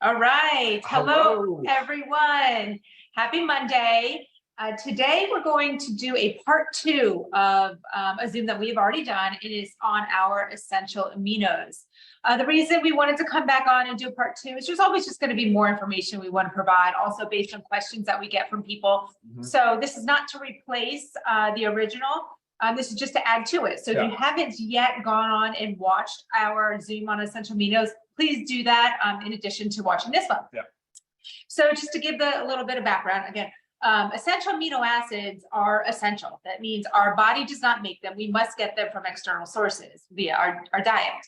All right. Hello, everyone. Happy Monday. Today, we're going to do a part 2 of a Zoom that we've already done. It is on our essential aminos. The reason we wanted to come back on and do part 2 is there's always just going to be more information we want to provide, also based on questions that we get from people. So this is not to replace the original. This is just to add to it. So if you haven't yet gone on and watched our Zoom on essential aminos, please do that in addition to watching this one. So just to give a little bit of background, again, essential amino acids are essential. That means our body does not make them. We must get them from external sources via our diet.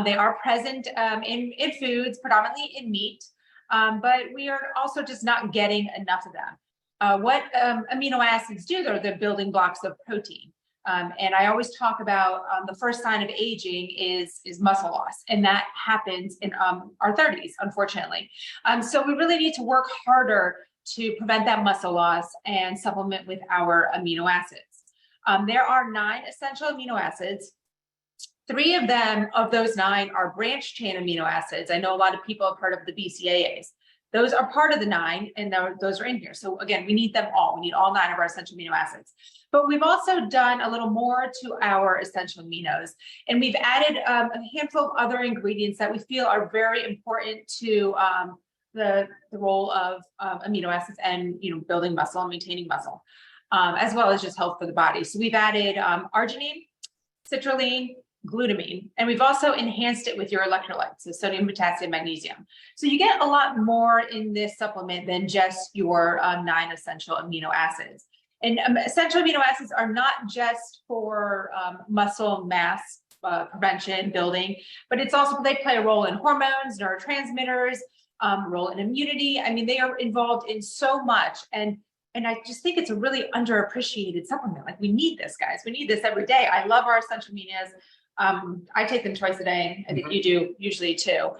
They are present in foods, predominantly in meat, but we are also just not getting enough of them. What amino acids do, they're the building blocks of protein. And I always talk about the first sign of aging is muscle loss, and that happens in our 30s, unfortunately. So we really need to work harder to prevent that muscle loss and supplement with our amino acids. There are 9 essential amino acids. 3 of them, of those 9, are branch chain amino acids. I know a lot of people have heard of the BCAAs. Those are part of the 9, and those are in here. So again, we need them all. We need all 9 of our essential amino acids. But we've also done a little more to our essential aminos, and we've added a handful of other ingredients that we feel are very important to the role of amino acids and building muscle and maintaining muscle, as well as just health for the body. So we've added arginine, citrulline, glutamine, and we've also enhanced it with your electrolytes, so sodium, potassium, magnesium. So you get a lot more in this supplement than just your 9 essential amino acids. And essential amino acids are not just for muscle mass prevention, building, but it's also, they play a role in hormones, neurotransmitters, role in immunity. I mean, they are involved in so much. And I just think it's a really underappreciated supplement. Like, we need this, guys. We need this every day. I love our essential aminos. I take them twice a day. I think you do usually too.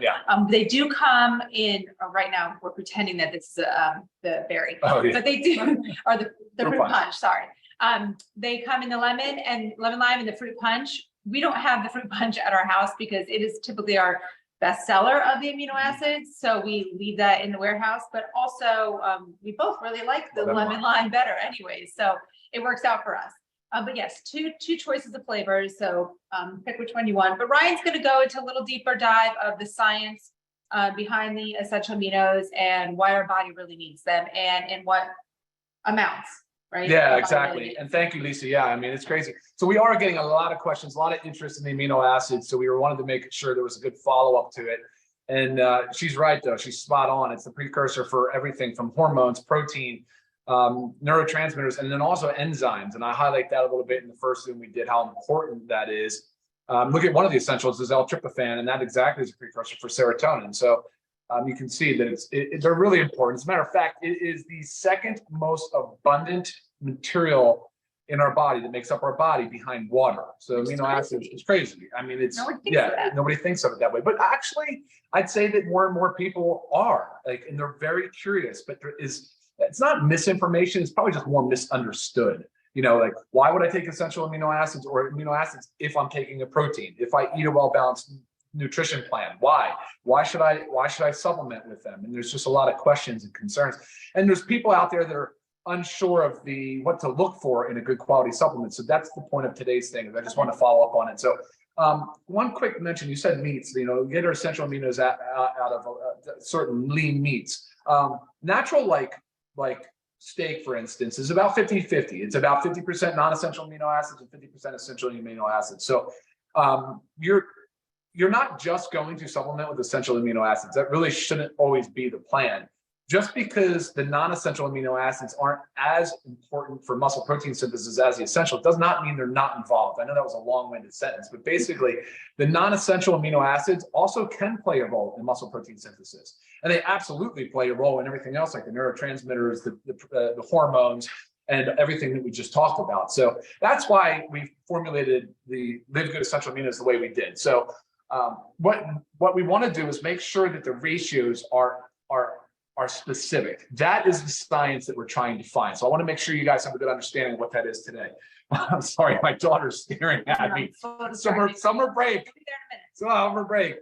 They do come in, right now we're pretending that this is the berry, but they do, or the fruit punch, sorry. They come in the lemon lime and the fruit punch. We don't have the fruit punch at our house because it is typically our best seller of the amino acids. So we leave that in the warehouse, but also we both really like the lemon lime better anyways. So it works out for us. But yes, two choices of flavors. So pick which one you want. But Ryan's going to go into a little deeper dive of the science behind the essential aminos and why our body really needs them and in what amounts, right? Yeah, exactly. And thank you, Lisa. Yeah, I mean, it's crazy. So we are getting a lot of questions, a lot of interest in the amino acids. So we wanted to make sure there was a good follow-up to it. And she's right, though. She's spot on. It's the precursor for everything from hormones, protein, neurotransmitters, and then also enzymes. And I highlight that a little bit in the first Zoom we did, how important that is. Look at one of the essentials is L-tryptophan, and that exactly is a precursor for serotonin. So you can see that they're really important. As a matter of fact, it is the second most abundant material in our body that makes up our body behind water. So amino acids is crazy. I mean, it's nobody thinks of it that way. But actually, I'd say that more and more people are and they're very curious. But it's not misinformation. It's probably just more misunderstood. Why would I take essential amino acids or amino acids if I'm taking a protein? If I eat a well-balanced nutrition plan, why should I supplement with them? And there's just a lot of questions and concerns. And there's people out there that are unsure of what to look for in a good quality supplement. So that's the point of today's thing. I just want to follow up on it. So one quick mention, you said meats, get our essential aminos out of certain lean meats. Natural, like steak, for instance, is about 50-50. It's about 50% non-essential amino acids and 50% essential amino acids. So you're not just going to supplement with essential amino acids. That really shouldn't always be the plan. Just because the non-essential amino acids aren't as important for muscle protein synthesis as the essential does not mean they're not involved. I know that was a long-winded sentence, but basically the non-essential amino acids also can play a role in muscle protein synthesis. And they absolutely play a role in everything else, like the neurotransmitters, the hormones, and everything that we just talked about. So that's why we formulated the Live Good Essential Aminos the way we did. So what we want to do is make sure that the ratios are specific. That is the science that we're trying to find. So I want to make sure you guys have a good understanding of what that is today. I'm sorry, my daughter's staring at me. Summer break. Summer break.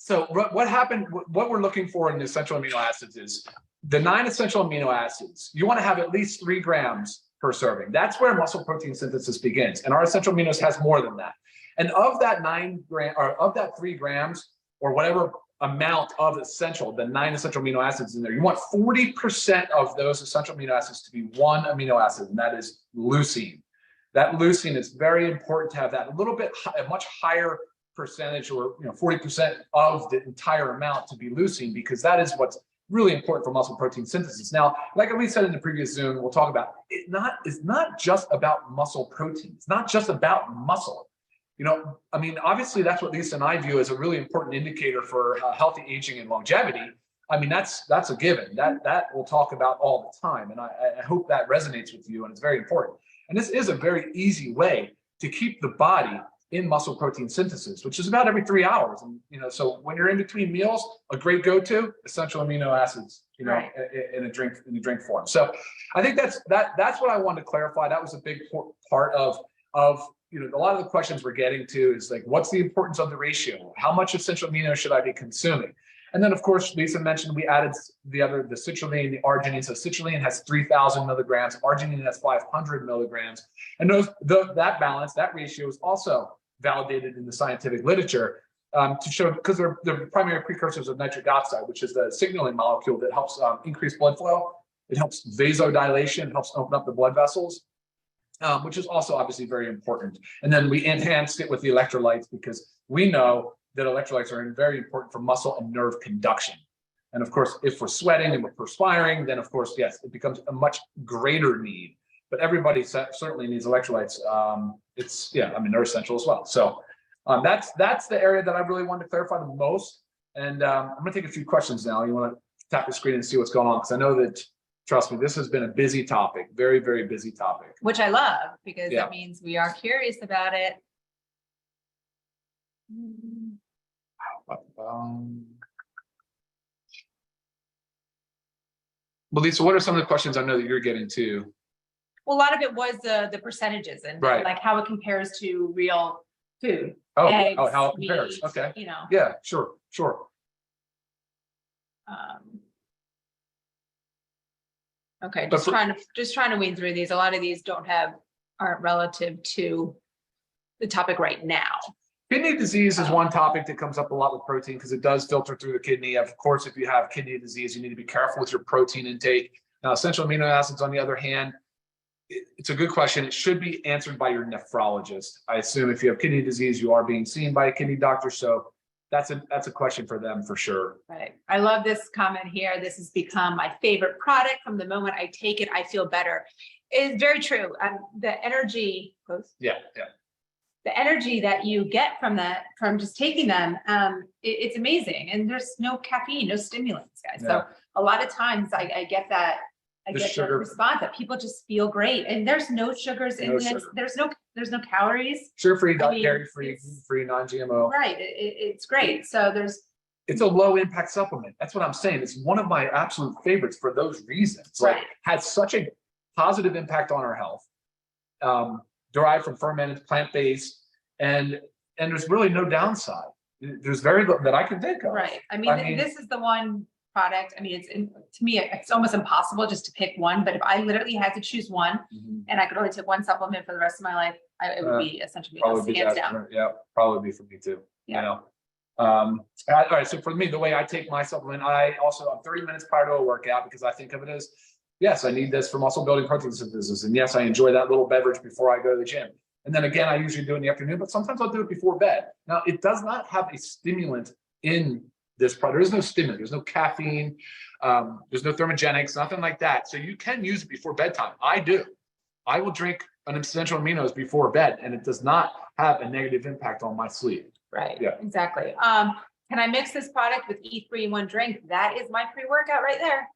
So what happened, what we're looking for in the essential amino acids is the 9 essential amino acids. You want to have at least 3 grams per serving. That's where muscle protein synthesis begins. And our essential aminos has more than that. And of that 9 gram, or of that 3 grams, or whatever amount of essential, the 9 essential amino acids in there, you want 40% of those essential amino acids to be one amino acid, and that is leucine. That leucine is very important to have that a little bit, a much higher percentage, or 40% of the entire amount to be leucine, because that is what's really important for muscle protein synthesis. Now, like we said in the previous Zoom, we'll talk about it's not just about muscle protein. It's not just about muscle. I mean, obviously that's what Lisa and I view as a really important indicator for healthy aging and longevity. I mean, that's a given. That we'll talk about all the time. And I hope that resonates with you, and it's very important. And this is a very easy way to keep the body in muscle protein synthesis, which is about every 3 hours. And, so when you're in between meals, a great go-to, essential amino acids, right, in a drink form. So I think that's what I wanted to clarify. That was a big part of a lot of the questions we're getting to is like, what's the importance of the ratio? How much essential amino should I be consuming? And then, of course, Lisa mentioned we added the citrulline, the arginine. So citrulline has 3,000 milligrams, arginine has 500 milligrams. And that balance, that ratio is also validated in the scientific literature to show, because they're primary precursors of nitric oxide, which is the signaling molecule that helps increase blood flow. It helps vasodilation, helps open up the blood vessels, which is also obviously very important. And then we enhanced it with the electrolytes, because we know that electrolytes are very important for muscle and nerve conduction. And of course, if we're sweating and we're perspiring, then of course, yes, it becomes a much greater need. But everybody certainly needs electrolytes. They're essential as well. So that's the area that I really wanted to clarify the most. And I'm going to take a few questions now. You want to tap the screen and see what's going on, because I know that, trust me, this has been a busy topic, very, very busy topic. Which I love, because that means we are curious about it. Well, Lisa, what are some of the questions I know that you're getting too? Well, a lot of it was the percentages and like how it compares to real food. Eggs, how it compares. meat, Okay. Yeah, sure. Okay, just trying to weed through these. A lot of these aren't relative to the topic right now. Kidney disease is one topic that comes up a lot with protein, because it does filter through the kidney. Of course, if you have kidney disease, you need to be careful with your protein intake. Now, essential amino acids, on the other hand, it's a good question. It should be answered by your nephrologist. I assume if you have kidney disease, you are being seen by a kidney doctor. So that's a question for them for sure. Right. I love this comment here. This has become my favorite product. From the moment I take it, I feel better. It's very true. The energy. The energy that you get from just taking them, it's amazing. And there's no caffeine, no stimulants, guys. So a lot of times I get that. I get the response that people just feel great, and there's no sugars in this. There's no calories. Sugar-free, dairy-free, gluten-free, non-GMO. Right. It's great. So it's a low impact supplement. That's what I'm saying. It's one of my absolute favorites for those reasons. Right. Has such a positive impact on our health. Derived from fermented, plant-based, and there's really no downside. There's very little that I can think of. Right. I mean, this is the one product. I mean, to me, it's almost impossible just to pick one. But if I literally had to choose one, and I could only take one supplement for the rest of my life, it would be essential aminos, hands down. Yeah, probably be for me too. Yeah. All right. So for me, the way I take my supplement, I'm 30 minutes prior to a workout, because I think of it as, yes, I need this for muscle building, protein synthesis, and yes, I enjoy that little beverage before I go to the gym. And then again, I usually do it in the afternoon, but sometimes I'll do it before bed. Now, it does not have a stimulant in this product. There is no stimulant. There's no caffeine. There's no thermogenics, nothing like that. So you can use it before bedtime. I do. I will drink an essential aminos before bed, and it does not have a negative impact on my sleep. Right. Yeah. Exactly. Can I mix this product with E3 in one drink? That is my pre-workout right there.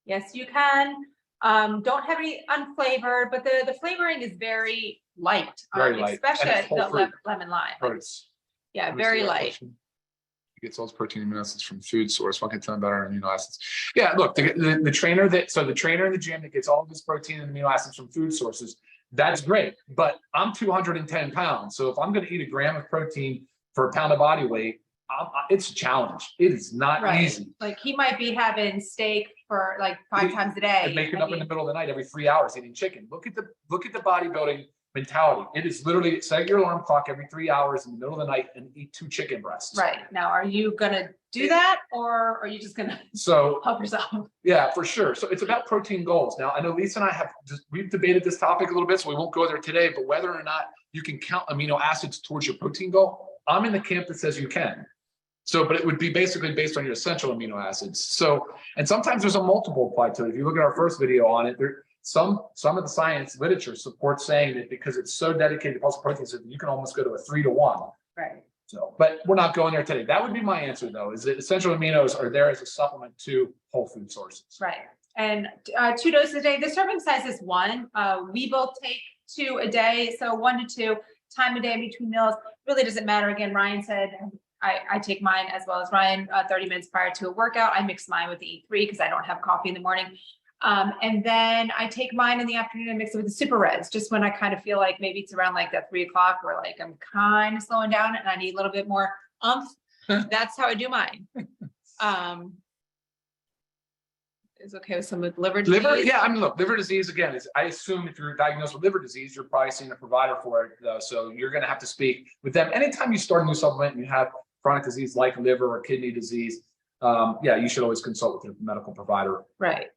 Yes, you can. Don't have any unflavored, but the flavoring is very light. Very light. Especially the lemon lime. Yeah, very light. He gets all his protein amino acids from food source. One can tell him about our amino acids. Yeah, look, the trainer the trainer in the gym that gets all of his protein and amino acids from food sources, that's great. But I'm 210 pounds. So if I'm going to eat a gram of protein for a pound of body weight, it's a challenge. It is not easy. Like he might be having steak for like 5 times a day. And waking up in the middle of the night every 3 hours eating chicken. Look at the bodybuilding mentality. It is literally set your alarm clock every 3 hours in the middle of the night and eat 2 chicken breasts. Right. Now, are you gonna do that, or are you just gonna help yourself? Yeah, for sure. So it's about protein goals. Now, I know Lisa and I we've debated this topic a little bit, so we won't go there today, but whether or not you can count amino acids towards your protein goal, I'm in the camp that says you can. So, but it would be basically based on your essential amino acids. So, and sometimes there's a multiple applied to it. If you look at our first video on it, some of the science literature supports saying that because it's so dedicated to pulse protein system, you can almost go to a 3-to-1. Right. So, but we're not going there today. That would be my answer, though, is that essential aminos are there as a supplement to whole food sources. Right. And 2 doses a day. The serving size is 1. We both take 2 a day, so 1 to 2 time a day in between meals. Really doesn't matter. Again, Ryan said I take mine as well as Ryan 30 minutes prior to a workout. I mix mine with the E3 because I don't have coffee in the morning. And then I take mine in the afternoon and mix it with the super reds, just when I kind of feel like maybe it's around like that 3 o'clock where like I'm kind of slowing down and I need a little bit more oomph. That's how I do mine. Is okay with some with liver disease? Yeah, I mean, look, liver disease, again, I assume if you're diagnosed with liver disease, you're probably seeing a provider for it, though. So you're going to have to speak with them. Anytime you start a new supplement and you have chronic disease like liver or kidney disease, yeah, you should always consult with your medical provider. Right.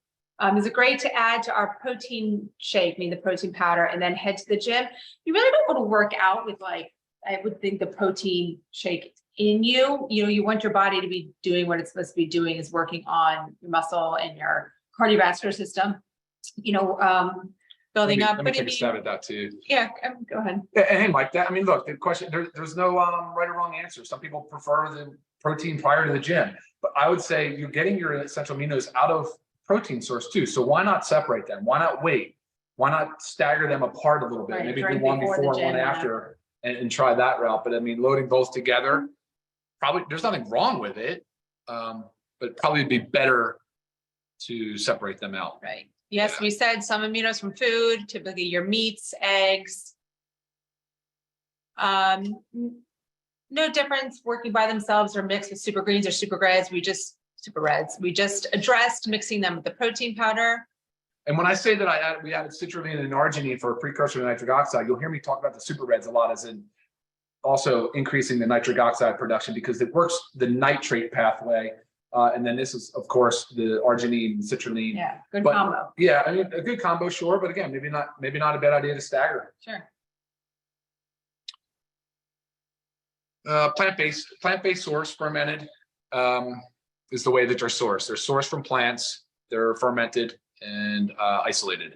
Is it great to add to our protein shake, the protein powder, and then head to the gym? You really don't want to work out with like, I would think the protein shake in you. You want your body to be doing what it's supposed to be doing, is working on your muscle and your cardiovascular system, building up. Let me take a stab at that too. Yeah, go ahead. Yeah, and hey, Mike, I mean, look, the question, there's no right or wrong answer. Some people prefer the protein prior to the gym, but I would say you're getting your essential aminos out of protein source too. So why not separate them? Why not wait? Why not stagger them apart a little bit? Right, maybe do one before and one after and try that route. But I mean, loading both together, probably there's nothing wrong with it, but probably be better to separate them out. Right. Yes, yeah. We said some aminos from food, typically your meats, eggs. No difference working by themselves or mixed with super greens or super reds. We just addressed mixing them with the protein powder. And when I say that we added citrulline and arginine for a precursor to nitric oxide, you'll hear me talk about the super reds a lot, as in also increasing the nitric oxide production because it works the nitrate pathway. And then this is, of course, the arginine and citrulline. Yeah, good combo. Yeah, I mean, a good combo, sure. But again, maybe not a bad idea to stagger. Sure. Plant-based source, fermented, is the way that they're sourced. They're sourced from plants. They're fermented and isolated.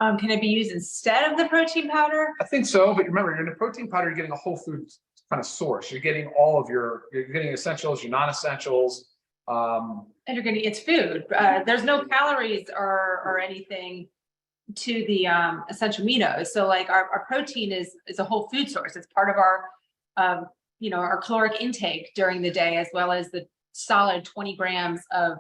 Can it be used instead of the protein powder? I think so, but remember, you're in a protein powder, you're getting a whole food kind of source. You're getting you're getting essentials, your non-essentials. And it's food. There's no calories or anything to the essential aminos. So like our protein is a whole food source. It's part of our our caloric intake during the day, as well as the solid 20 grams of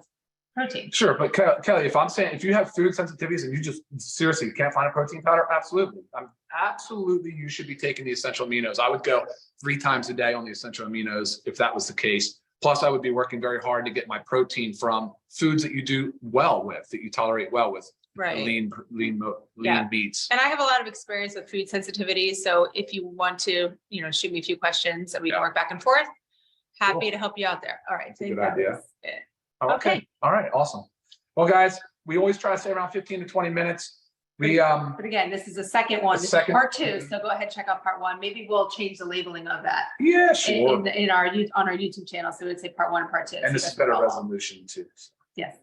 protein. Sure, but Kelly, if you have food sensitivities and you just seriously can't find a protein powder, absolutely you should be taking the essential aminos. I would go 3 times a day on the essential aminos if that was the case. Plus, I would be working very hard to get my protein from foods that you do well with, that you tolerate well with. Right. Lean beets. And I have a lot of experience with food sensitivity. So if you want to, shoot me a few questions and we can work back and forth, happy to help you out there. All right. Good idea. Okay. All right. Awesome. Well, guys, we always try to stay around 15 to 20 minutes. But again, this is the second one. This is part 2. So go ahead, check out part 1. Maybe we'll change the labeling of that. Yeah, sure. On our YouTube channel. So it would say part 1 and part 2. And this is better resolution too. So. Yes.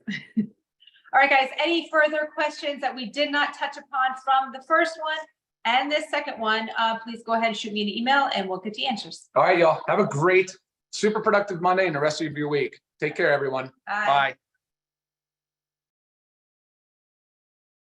All right, guys, any further questions that we did not touch upon from the first one and this second one, please go ahead and shoot me an email and we'll get you answers. All right, y'all. Have a great, super productive Monday and the rest of your week. Take care, everyone. Bye. Bye.